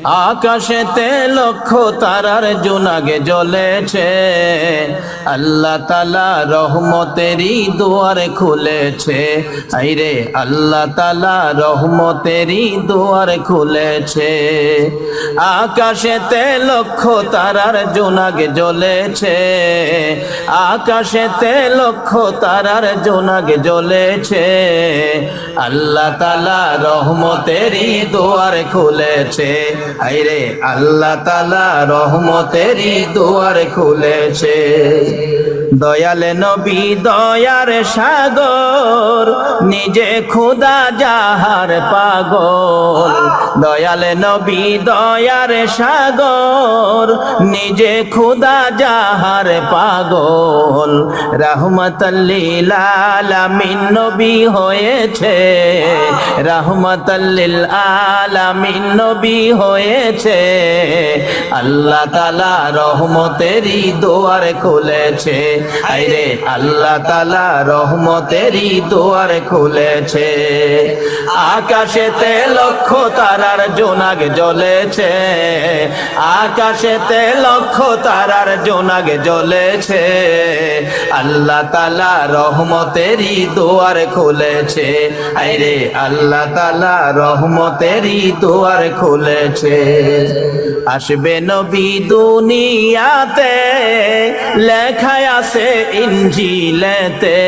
আকাশেতে লক্ষ তারার জোনাগে জ্বলেছে, আল্লাহ তাআলা রহমতেরই দুয়ার খুলেছে। আইরে আল্লাহ তাআলা রহমতেরই দুয়ার খুলেছে। আকাশেতে লক্ষ তারার জোনাগে জ্বলেছে, আকাশেতে লক্ষ তারার জোনাগে জ্বলেছে, আল্লাহ তাআলা রহমতেরই দুয়ার খুলেছে। আইরে আল্লাহ তাআলা রহমতেরই দুয়ার খুলেছে। দয়াল নবী দয়ার সাগর, নিজে খোদা যাহার পাগল। দয়াল নবী দয়ার সাগর, নিজে খোদা যাহার পাগল। রাহমাতাল লিল আলামিন নবী হয়েছে, রাহমাতাল লিল আলামিন নবী হয়েছে, আল্লাহ তাআলা রহমতেরই দুয়ার খুলেছে। আইরে আল্লাহ তাআলা রহমতেরই দুয়ার খুলেছে। আকাশেতে লক্ষ তারার জোনাগ জ্বলেছে, আকাশেতে লক্ষ তারার জোনাগ জ্বলেছে, আল্লাহ তাআলা রহমতেরই দুয়ার খুলেছে। আইরে আল্লাহ তাআলা রহমতেরই দুয়ার খুলেছে। আসবে নবী দুনিয়াতে, লেখা আছে ইনজিলেতে।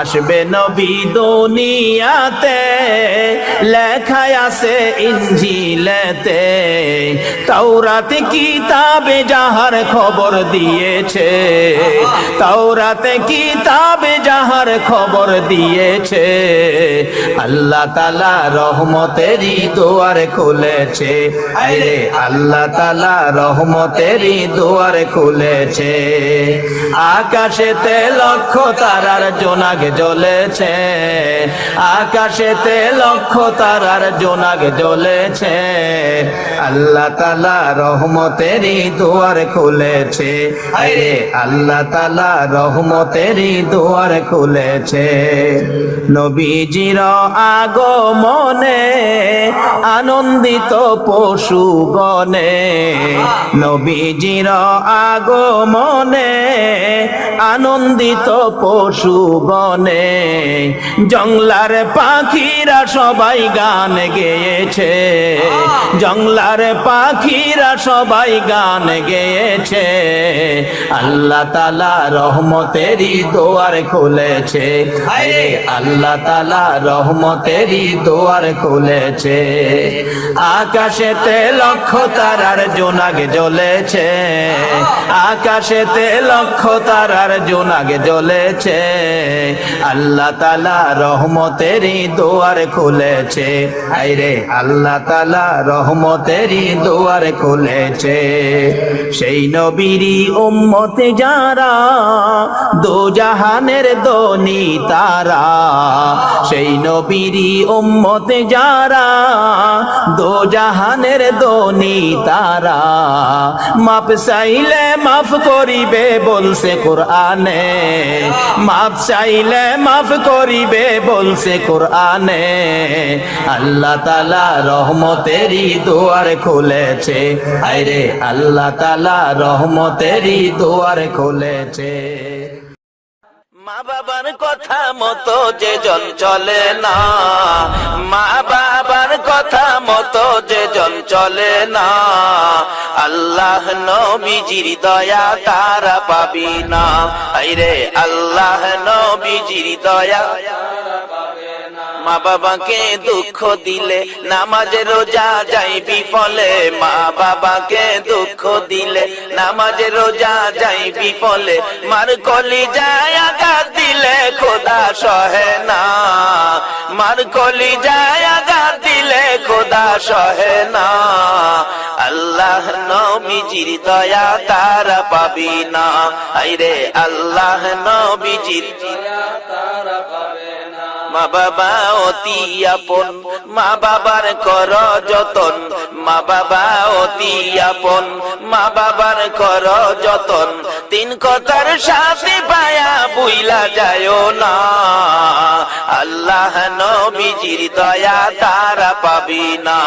আসবে নবী দুনিয়াতে, লেখা আছে ইনজিলেতে। তাওরাত কিতাবে যাহার খবর দিয়েছে, তাওরাত কিতাবে যাহার খবর দিয়েছে, আল্লাহ তাআলা রহমতেরই দুয়ার খুলেছে। আরে আল্লাহ তাআলা রহমতেরই দুয়ার খুলেছে। আকাশেতে লক্ষ তারার জোনাগ জ্বলেছে, আকাশেতে লক্ষ তারার জোনাগ জ্বলেছে, আল্লাহ তাআলা রহমতেরই দুয়ার খুলেছে। আরে আল্লাহ তাআলা রহমতেরই দুয়ার খুলেছে। নবীজির আগমনে আনন্দিত পশুগণে, নবীজির আগমনে আনন্দিত পশুগণে, জংলার পাখিরা সবাই গান গেয়েছে, জংলার পাখিরা সবাই গান গেয়েছে, আল্লাহ তাআলা রহমতেরই দুয়ার খুলেছে। আরে আল্লাহ তাআলা রহমতেরই দুয়ার খুলেছে। আকাশেতে লক্ষ তারার জোনাগ জ্বলেছে, আকাশেতে লক্ষ তারার জোনাগ জ্বলেছে, আল্লাহ তাআলা রহমতেরই দুয়ার খুলেছে। আইরে আল্লাহ তাআলা রহমতেরই দুয়ার খুলেছে। সেই নবীরই উম্মতে যারা, দোজাহানের দনি তারা, সেই নবীরই উম্মতে যারা, দোজাহানের দনি তারা, মাপ চাইলে মাফ করিবে বলছে কোরআনে, মাপ চাইলে মাফ করিবে বলছে কোরআনে, আল্লাহ তাআলা রহমতেরই দুয়ার খুলেছে। আরে আল্লাহ তাআলা রহমতেরই দুয়ার খুলেছে। মা বাবার কথা মতো যে জন চলে না, মা বাবার কথা মতো যে জন চলে না, আল্লাহ নবীজির দয়া তারা পাবি না। আইরে আল্লাহ নবীজির দয়া। মা বাবাকে দুঃখ দিলে নামাজ রোজা যাইবি ফলে, মা বাবাকে দুঃখ দিলে নামাজ রোজা যাইবি ফলে, মার কলিজায় আঘাত দিলে খোদা সহে না, মার কলিজায় আঘাত দিলে খোদা সহে না, আল্লাহ নবীজির দয়া তারা পাবি না। আইরে আল্লাহ নবীজির দয়া তারা পাবে না। মা বাবা অতি আপন, মা বাবার কর যতন, মা বাবা অতি আপন, মা বাবার কর যতন, তিন কথার সাথে পায়া বুইলা যায় না, আল্লাহ নবীজির দয়া তারা পাবি না।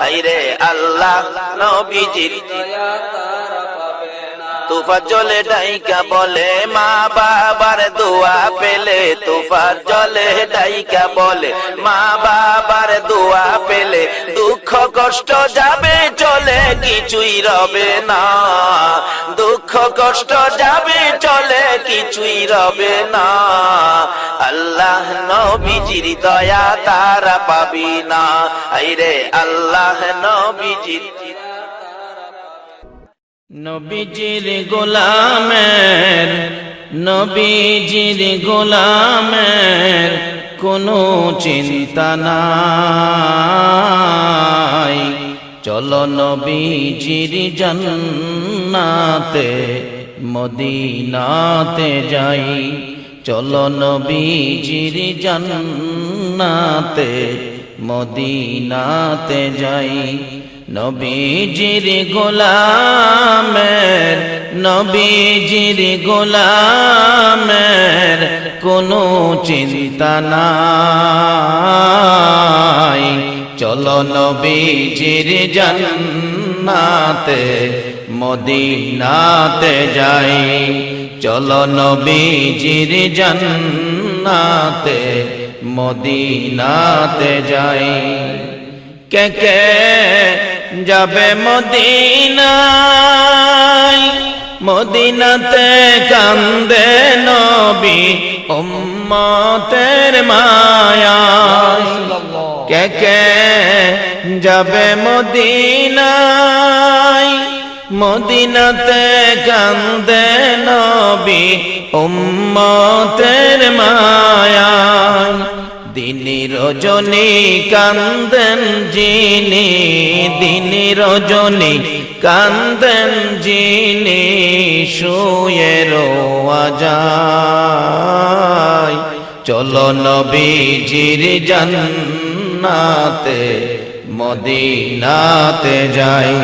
আইরে আল্লাহ নবীজির দয়া তারা পাবে না। তুফার জলে ডাইকা বলে মা বাবার দোয়া পেলে, তুফার জলে ডাইকা বলে মা বাবার দোয়া পেলে, দুঃখ কষ্ট যাবে চলে কিছুই রবে না, দুঃখ কষ্ট যাবে চলে কিছুই রবে না। আল্লাহ নবীজির দয়া তারা পাবি না। আইরে আল্লাহ নবীজির নবীজির গোলামের, নবীজির গোলামের কোনো চিন্তা নাই। চলো নবীজির জান্নাতে মদিনাতে যাই, চলো নবীজির জান্নাতে মদিনাতে যাই। নবীজির গোলামের, নবীজির গোলামের কোনো চিন্তা নাই। চলো নবীজির জান্নাতে মদিনাতে যাই, চলো নবীজির জান্নাতে মদিনাতে যাই। কে কে যাবে মদিনায়, মদিনাতে কান্দে নবী উম্মতের মায়ায়। কে কে যাবে মদিনায়, মদিনাতে কান্দে নবী উম্মতের মায়ায়। দিনি রজনী কান্দেন যিনি, দিনি রজনী কান্দেন যিনি শুয়ে রোয়া যায়। চলো নবীজির জান্নাতে মদিনাতে যাই,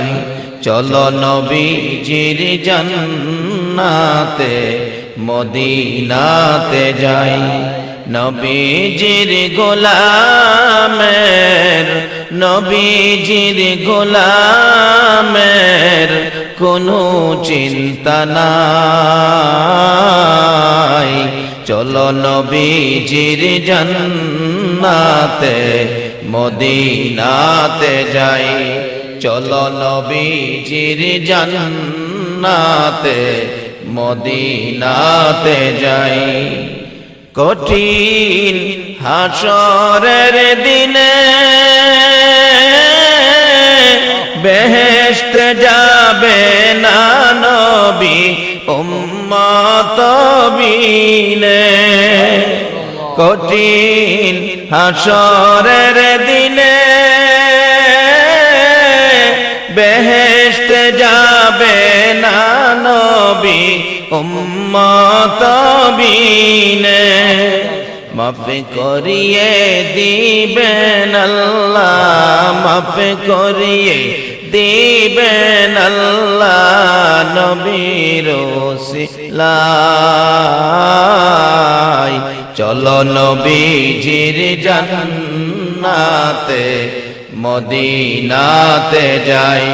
চলো নবীজির জান্নাতে মদিনাতে যাই। নবীজির গোলামের, নবীজির গোলামের কোনো চিন্তা নাই। চলো নবীজির জান্নাতে মদিনাতে যাই, চলো নবীজির জান্নাতে মদিনাতে যাই। কঠিন হাসরের দিনে বেহেশতে যাবে না নবী উম্মত বিনে। কঠিন হাসরের দিনে বেহেশতে যাবে না নবী উম্মত বিনে। মাফ করিয়ে দিবেন আল্লাহ, মাফ করিয়ে দিবেন আল্লাহ নবীর ওসিলায়। চলো নবীজির জান্নাতে মদিনাতে যাই।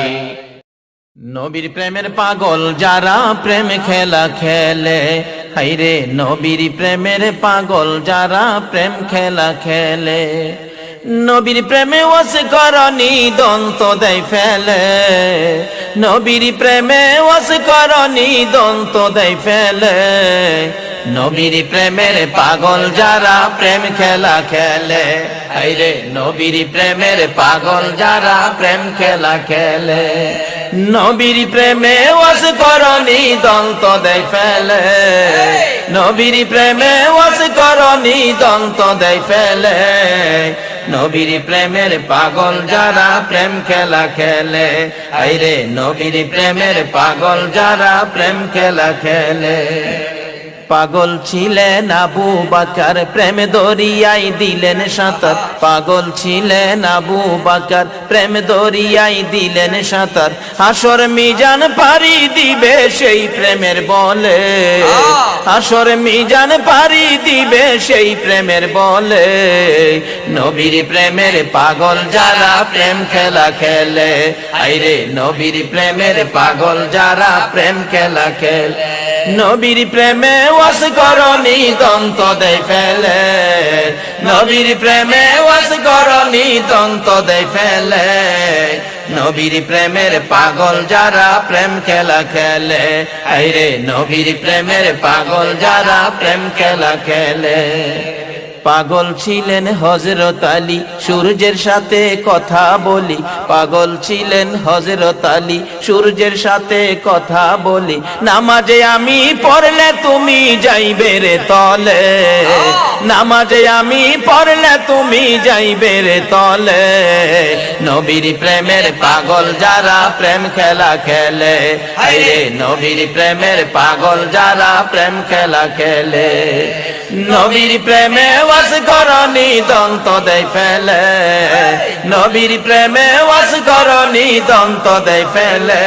নবীর প্রেমের পাগল যারা প্রেম খেলা খেলে, হাইরে নবীর প্রেমের পাগল যারা প্রেম খেলা খেলে। নবীর প্রেমে ওয়াসকরণী দন্ত দেয় ফেলে, নবীর প্রেমে ওয়াসকরণী দন্ত দেয় ফেলে। নবীর প্রেমের পাগল যারা প্রেম খেলা খেলে, হাইরে নবীর প্রেমের পাগল যারা প্রেম খেলা খেলে। নবীর প্রেমে ওয়াসকরণী দন্ত দেয় ফেলে, নবীর প্রেমে ওয়াসকরণী দন্ত দেয় ফেলে। নবীর প্রেমের পাগল যারা প্রেম খেলা খেলে, আইরে নবীর প্রেমের পাগল যারা প্রেম খেলা খেলে। পাগল ছিলেন আবু বকর প্রেম দরিয়ায় দিলেন সাঁতার পাগল ছিলেন আবু বকর প্রেম দরিয়ায় দিলেন সাঁতার হাসর মিজান পারি দিবে সেই প্রেমের বলে হাসর মিজান পারি দিবে সেই প্রেমের বলে নবীর প্রেমের পাগল যারা প্রেম খেলা খেলে আইরে নবীর প্রেমের পাগল যারা প্রেম খেলা খেলে নবীর প্রেমে ওয়াস করনি দন্ত দেয় ফেলে নবীর প্রেমে ওয়াস করনি দন্ত দেয় ফেলে নবীর প্রেমের পাগল যারা প্রেম খেলা খেলে আইরে নবীর প্রেমের পাগল যারা প্রেম খেলা খেলে পাগল ছিলেন হযরত আলী সূর্যের সাথে কথা বলি পাগল ছিলেন হযরত আলী সূর্যের সাথে কথা বলি নামাজে আমি পড়লে তুমি যাইবে রে তলে নামাজে আমি পড়লে তুমি যাইবে রে তলে নবীর প্রেমের পাগল যারা প্রেম খেলা খেলে আরে নবীর প্রেমের পাগল যারা প্রেম খেলা খেলে নবীর প্রেমে ওয়াস করনি দন্ত দেয় ফেলে নবীর প্রেমে ওয়াস করনি দন্ত দেয় ফেলে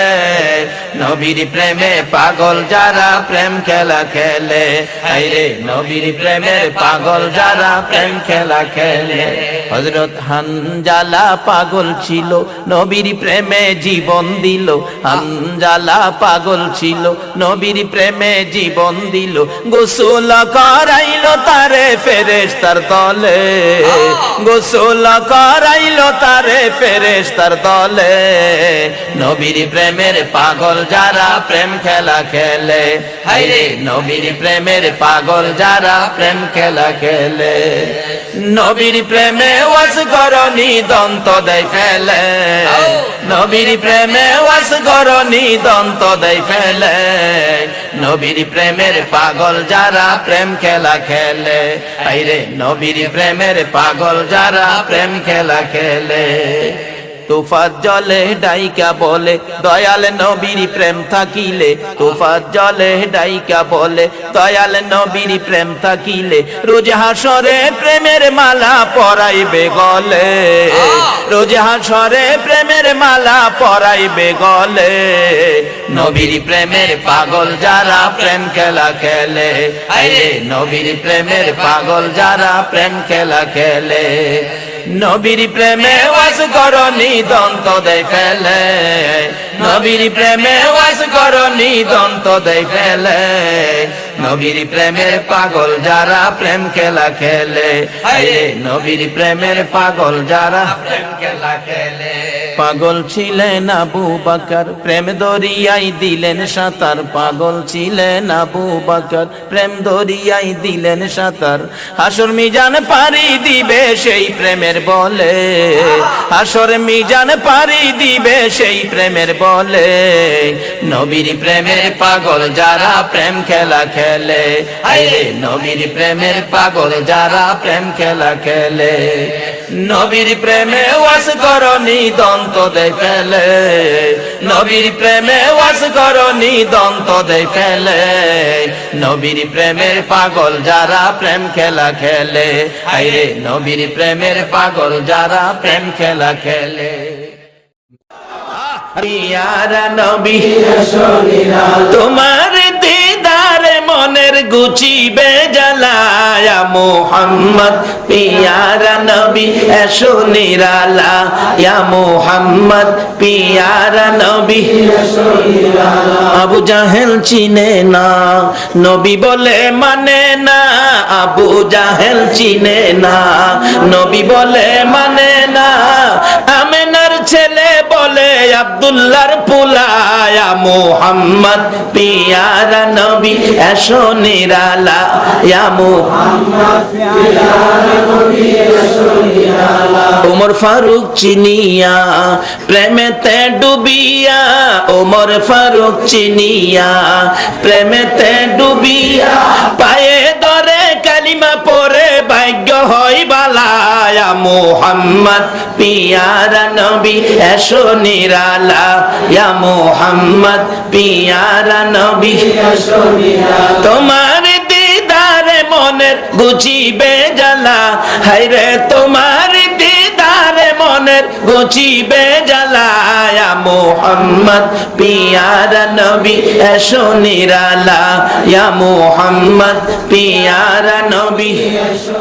নবীর প্রেমে পাগল যারা প্রেম খেলা খেলে আইরে নবীর প্রেমের পাগল যারা প্রেম খেলা খেলে হযরত হানজালা পাগল ছিল নবীর প্রেমে জীবন দিল হানজালা পাগল ছিল নবীর প্রেমে জীবন দিল গোসল করাইলো তারে ফেরেশতার দলে গোসল করাইলো তারে ফেরেশতার দলে নবীর প্রেমের পাগল যারা প্রেম খেলা খেলে হায়রে নবীর প্রেমের পাগল যারা প্রেম খেলা খেলে নবীর প্রেমে ওয়াস করনি দন্ত দেয় ফেলে নবীর প্রেমে ওয়াস করনি দন্ত দেয় ফেলে নবীর প্রেমের পাগল যারা প্রেম খেলা খেলে হায়রে নবীর প্রেমের পাগল যারা প্রেম খেলা খেলে তুফাত জলে ডাইকা বলে দয়াল নবীর প্রেম থাকিলে তুফাত জলে ডাইকা বলে দয়াল নবীর প্রেম থাকিলে রোজ হাসরে প্রেমের মালা পরাইবে গলে রোজ হাসরে প্রেমের মালা পরাইবে গলে নবীর প্রেমের পাগল যারা প্রেম খেলা খেলে আরে নবীর প্রেমের পাগল যারা প্রেম খেলা খেলে নবীর প্রেমে ওয়াস করনি দন্ত দেয় ফেলে নবীর প্রেমে ওয়াস করনি দন্ত দেয় ফেলে নবীর প্রেমের পাগল যারা প্রেম খেলা খেলে আরে নবীর প্রেমের পাগল যারা প্রেম খেলা খেলে পাগল ছিলেন আবু বকর প্রেম দরিয়ায় দিলেন সাঁতার পাগল ছিলেন আবু বকর প্রেম দরিয়ায় দিলেন সাঁতার হাসর মিজান পারি দিবে সেই প্রেমের বলে হাসর মিজান পারি দিবে সেই প্রেমের বলে নবীর প্রেমের পাগল যারা প্রেম খেলা খেলে আরে নবীর প্রেমের পাগল যারা প্রেম খেলা খেলে নবীর প্রেমে ওয়াস করনি দন্ত দেয় ফেলে নবীর প্রেমে ওয়াস করনি দন্ত দেয় ফেলে নবীর প্রেমের পাগল যারা প্রেম খেলা খেলে আরে নবীর প্রেমের পাগল যারা প্রেম খেলা খেলে পিয়ারা নবী তোমার দিদার মনের গুচিবে জ্বালায়া মুহাম্মদ পিয়ারা নবী এসো নিরালা ইয়া মুহাম্মদ পিয়ারা নবী এসো নিরালা আবু জাহেল চিনে না নবী বলে মানে না আবু জাহেল চিনে না নবী বলে মানে না আমেনার ছেলে বলে আব্দুল্লাহর পুলায়া মুহাম্মদ পিয়ারা নবী এসো নিরালা ইয়া মুহাম্মদ পিয়ারা নবী এসো নিরালা ওমর ফারুক চিনিয়া প্রেমেতে ডুবিয়া ওমর ফারুক চিনিয়া প্রেমেতে ডুবিয়া পায়ে ধরে কালিমা পড়ে ভাগ্য হয় বালায়া মুহাম্মদ পিয়ারা নবী এসো নিরালা ইয়া মুহাম্মদ পিয়ারা নবী এসো নিরালা তোমার মনের গুছিবে জ্বালা, হায়রে তোমার দিদারে মনের গুছিবে জ্বালা। ইয়া মুহাম্মদ পিয়ারা নবী এসো নিরালা, ইয়া মুহাম্মদ পিয়ারা নবী এসো